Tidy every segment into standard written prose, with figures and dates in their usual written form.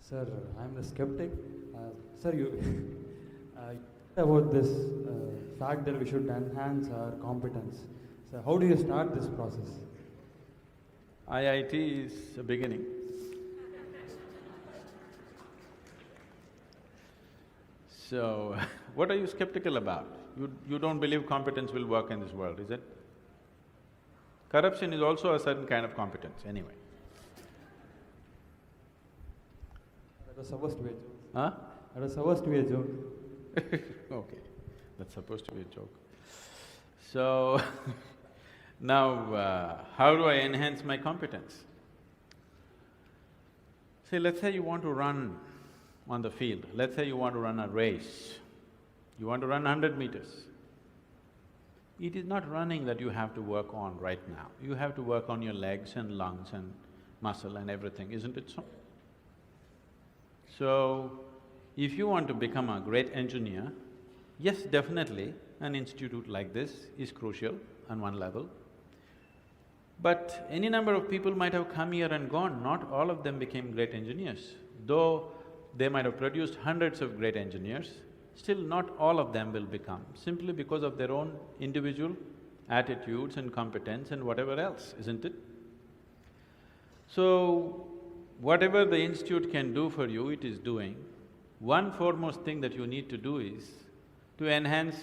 Sir, I'm the skeptic. Sir, you about this fact that we should enhance our competence. So, how do you start this process? IIT is a beginning. So, what are you skeptical about? You don't believe competence will work in this world, is it? Corruption is also a certain kind of competence, anyway. That was supposed to be a joke. Huh? That was supposed to be a joke. Okay, that's supposed to be a joke. So, now, how do I enhance my competence? See, let's say you want to run on the field, let's say you want to run a race, you want to run 100 meters. It is not running that you have to work on right now, you have to work on your legs and lungs and muscle and everything, isn't it so? So, if you want to become a great engineer, yes, definitely an institute like this is crucial on one level. But any number of people might have come here and gone, not all of them became great engineers. Though they might have produced hundreds of great engineers, still not all of them will become, simply because of their own individual attitudes and competence and whatever else, isn't it? So, whatever the institute can do for you, it is doing. One foremost thing that you need to do is to enhance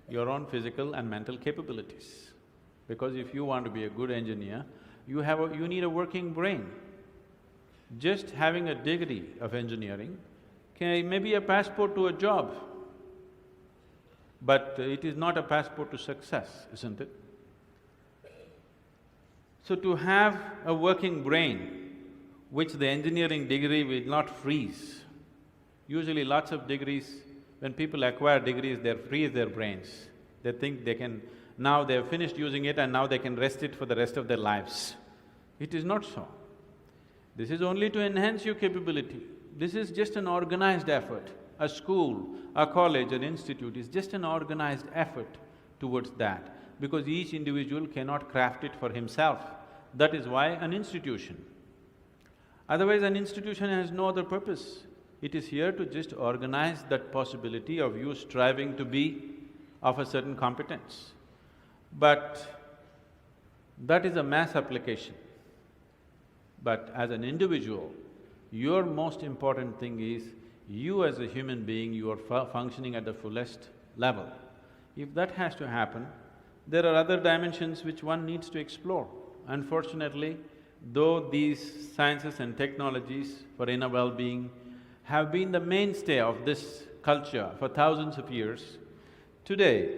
your own physical and mental capabilities. Because if you want to be a good engineer, you need a working brain. Just having a degree of engineering may be a passport to a job, but it is not a passport to success, isn't it? So to have a working brain, which the engineering degree will not freeze. Usually lots of degrees, when people acquire degrees, they freeze their brains. They think they can… now they have finished using it and now they can rest it for the rest of their lives. It is not so. This is only to enhance your capability. This is just an organized effort. A school, a college, an institute is just an organized effort towards that, because each individual cannot craft it for himself. That is why an institution. Otherwise, an institution has no other purpose. It is here to just organize that possibility of you striving to be of a certain competence. But that is a mass application. But as an individual, your most important thing is, you as a human being, you are functioning at the fullest level. If that has to happen, there are other dimensions which one needs to explore. Unfortunately, though these sciences and technologies for inner well-being have been the mainstay of this culture for thousands of years, today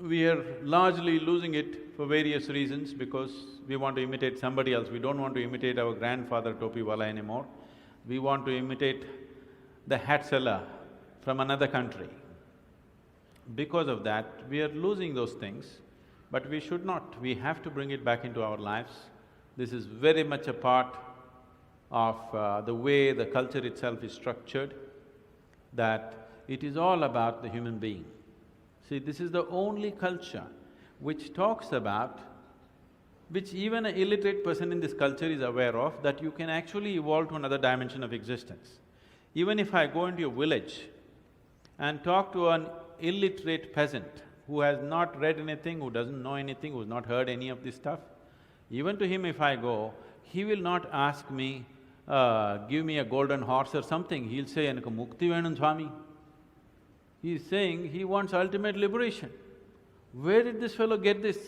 we are largely losing it for various reasons, because we want to imitate somebody else. We don't want to imitate our grandfather Topiwala anymore. We want to imitate the hat seller from another country. Because of that, we are losing those things, but we should not. We have to bring it back into our lives. This is very much a part of the way the culture itself is structured, that it is all about the human being. See, this is the only culture which talks about, which even an illiterate person in this culture is aware of, that you can actually evolve to another dimension of existence. Even if I go into a village and talk to an illiterate peasant who has not read anything, who doesn't know anything, who's not heard any of this stuff, even to him if I go, he will not ask me, give me a golden horse or something, he'll say, "Enakku mukti venum Swami." He is saying he wants ultimate liberation. Where did this fellow get this?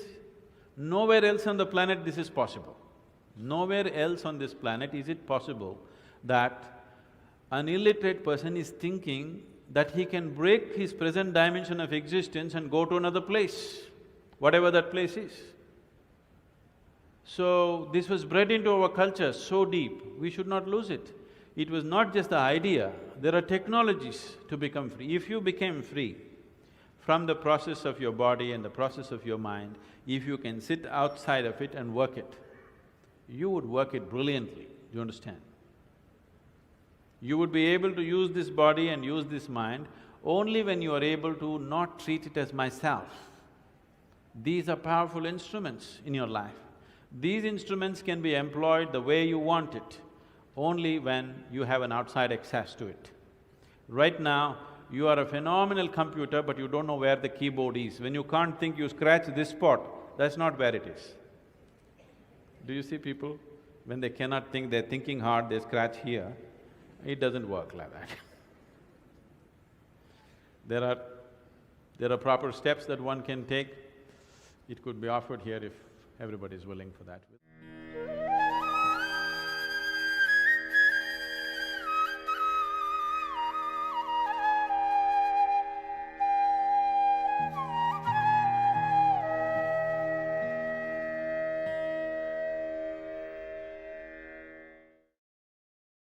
Nowhere else on the planet this is possible. Nowhere else on this planet is it possible that an illiterate person is thinking that he can break his present dimension of existence and go to another place, whatever that place is. So, this was bred into our culture so deep, we should not lose it. It was not just the idea, there are technologies to become free. If you became free from the process of your body and the process of your mind, if you can sit outside of it and work it, you would work it brilliantly, do you understand? You would be able to use this body and use this mind only when you are able to not treat it as myself. These are powerful instruments in your life. These instruments can be employed the way you want it. only when you have an outside access to it. Right now, you are a phenomenal computer, but you don't know where the keyboard is. When you can't think, you scratch this spot, that's not where it is. Do you see people, when they cannot think, they're thinking hard, they scratch here? It doesn't work like that. There are proper steps that one can take. It could be offered here if everybody is willing for that.